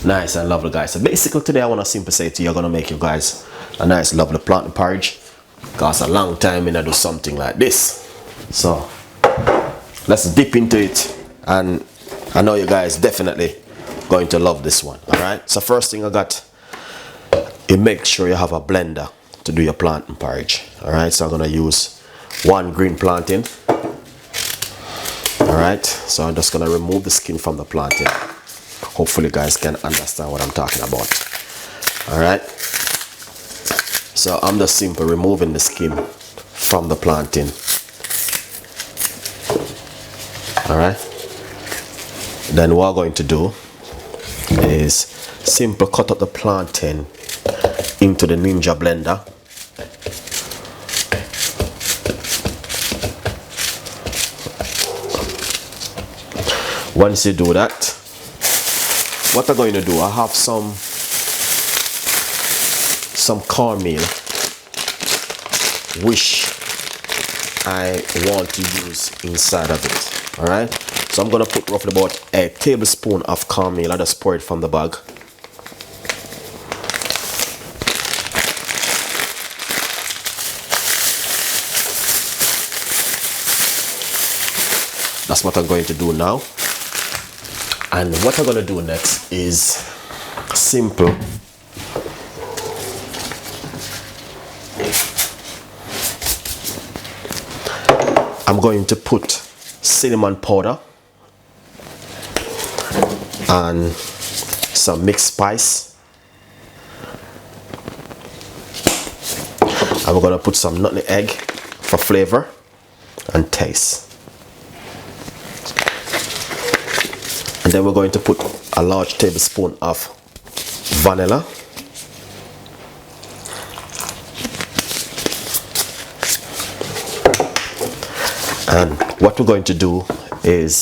Nice and lovely, guys. So basically today I want to simply say to you, I'm going to make you guys a nice lovely plantain porridge. Cause a long time I do something like this. So let's dip into it, and I know you guys definitely going to love this one. Alright, so first thing I got, you make sure you have a blender to do your plantain porridge. Alright, so I'm going to use 1 green plantain. Alright, so I'm just going to remove the skin from the plantain. Hopefully you guys can understand what I'm talking about. Alright, so I'm just simply removing the skin from the plantain. Alright, then what I'm going to do is simply cut up the plantain into the Ninja blender. Once you do that, what I'm going to do, I have some cornmeal which I want to use inside of it. Alright, so I'm going to put roughly about a tablespoon of cornmeal. I just pour it from the bag. That's what I'm going to do now. And what I'm going to do next is simple. I'm going to put cinnamon powder and some mixed spice. And we're going to put some nutmeg for flavor and taste. And then we're going to put a large tablespoon of vanilla. And what we're going to do is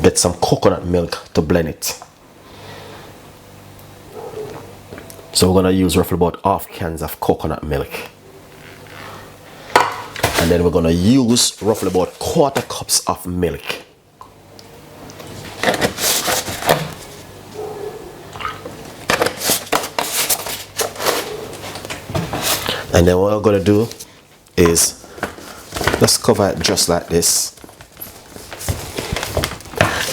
get some coconut milk to blend it. So we're going to use roughly about half cans of coconut milk. And then we're going to use roughly about 1/4 cups of milk. And then what we're going to do is let's cover it just like this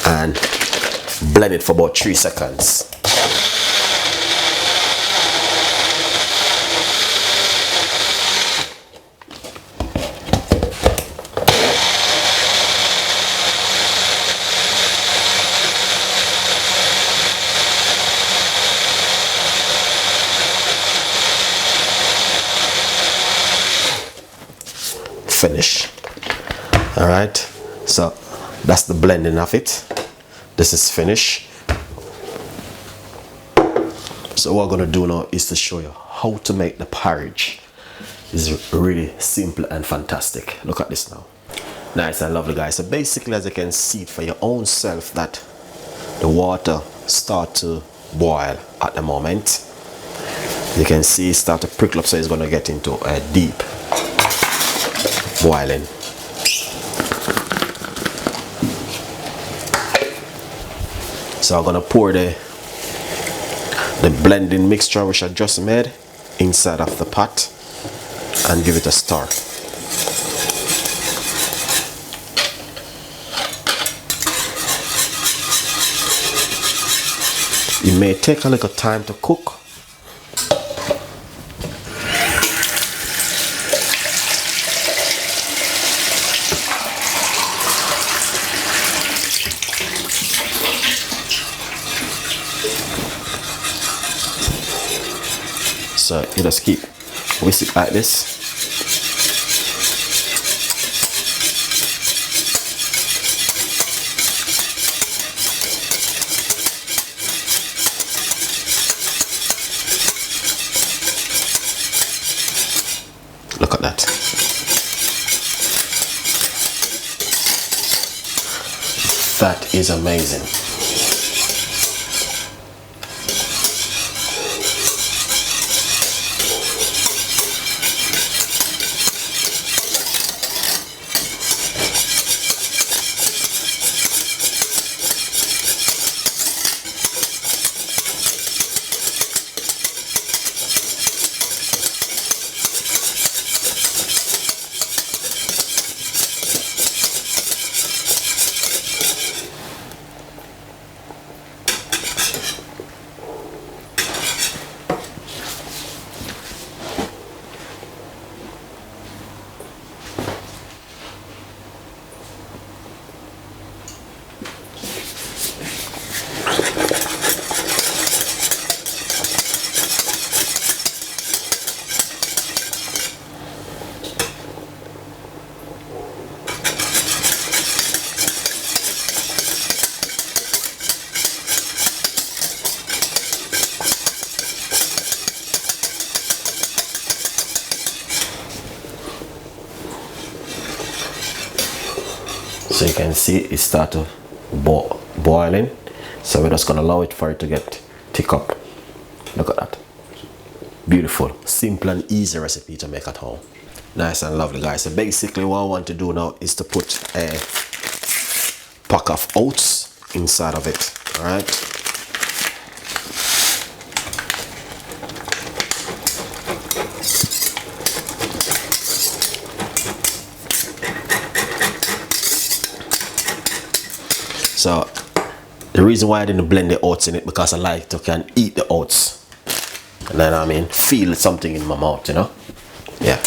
and blend it for about 3 seconds. Finish. All right, so that's the blending of it. This is finished. So what I'm going to do now is to show you how to make the porridge. It's really simple and fantastic. Look at this now. Nice and lovely, guys. So basically, as you can see for your own self, that the water start to boil at the moment. You can see it start to prickle up, so it's going to get into a deep boiling. So I'm gonna pour the blending mixture which I just made inside of the pot and give it a stir. It may take a little time to cook. So you just keep whisk it like this. Look at that. That is amazing. So you can see it start to boiling. So we're just gonna allow it for it to get thick up. Look at that. Beautiful, simple and easy recipe to make at home. Nice and lovely, guys. So basically what I want to do now is to put a pack of oats inside of it. All right. So the reason why I didn't blend the oats in it, because I like to can eat the oats, and then I mean feel something in my mouth, you know. Yeah.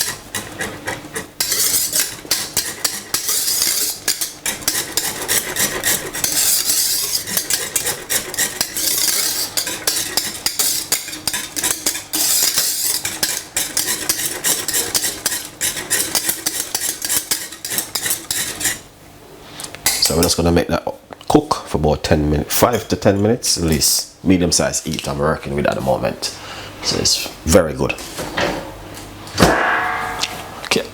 So we're just gonna make that cook for about 10 minutes, 5 to 10 minutes at least. Medium size heat I'm working with at the moment. So it's very good. Okay.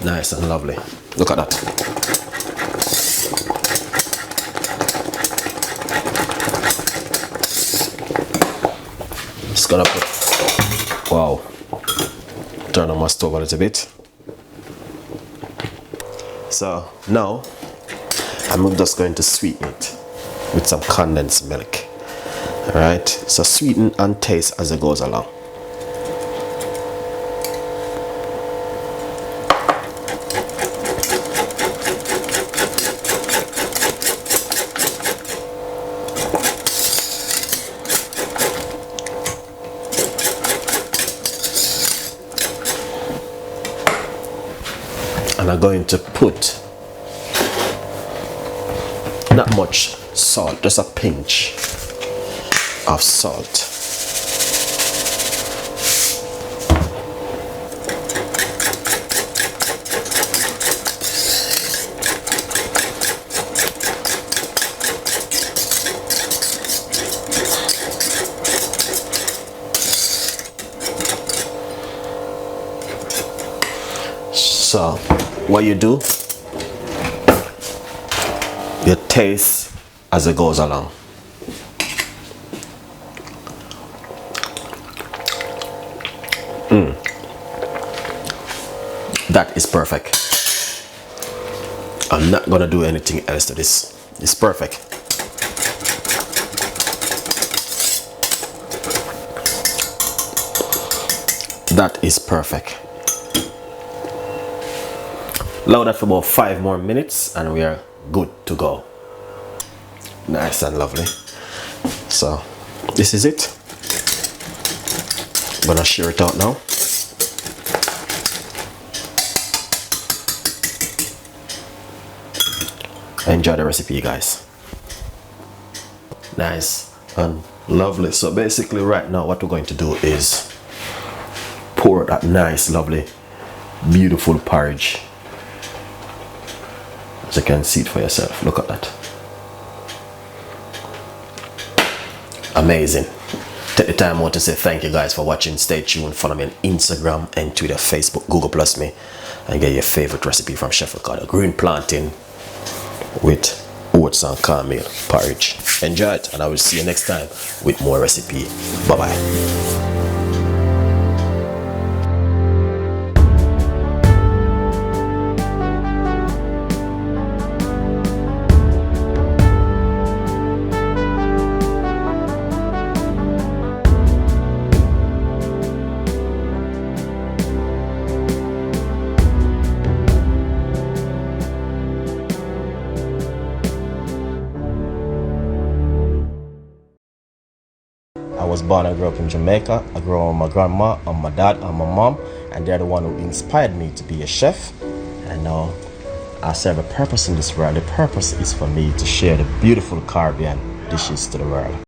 Nice and lovely. Look at that. Just gonna put, wow. Turn on my stove a little bit. So now I'm just going to sweeten it with some condensed milk. All right, so sweeten and taste as it goes along. And I'm going to put not much salt, just a pinch of salt. So what you do, you taste as it goes along. That is perfect. I'm not gonna do anything else to this. It's perfect. That is perfect. Allow that for about 5 more minutes and we are good to go. Nice and lovely. So this is it. I'm gonna share it out now. Enjoy the recipe, guys. Nice and lovely. So basically right now what we're going to do is pour that nice, lovely, beautiful porridge. As you can see it for yourself. Look at that. Amazing. Take the time out to say thank you guys for watching. Stay tuned. Follow me on Instagram and Twitter, Facebook, Google Plus me, and get your favorite recipe from Chef Ricardo. Green plantain with oats and cornmeal porridge. Enjoy it, and I will see you next time with more recipe. Bye bye. I was born and grew up in Jamaica. I grew up with my grandma and my dad and my mom, and they're the one who inspired me to be a chef. And now I serve a purpose in this world. The purpose is for me to share the beautiful Caribbean dishes to the world.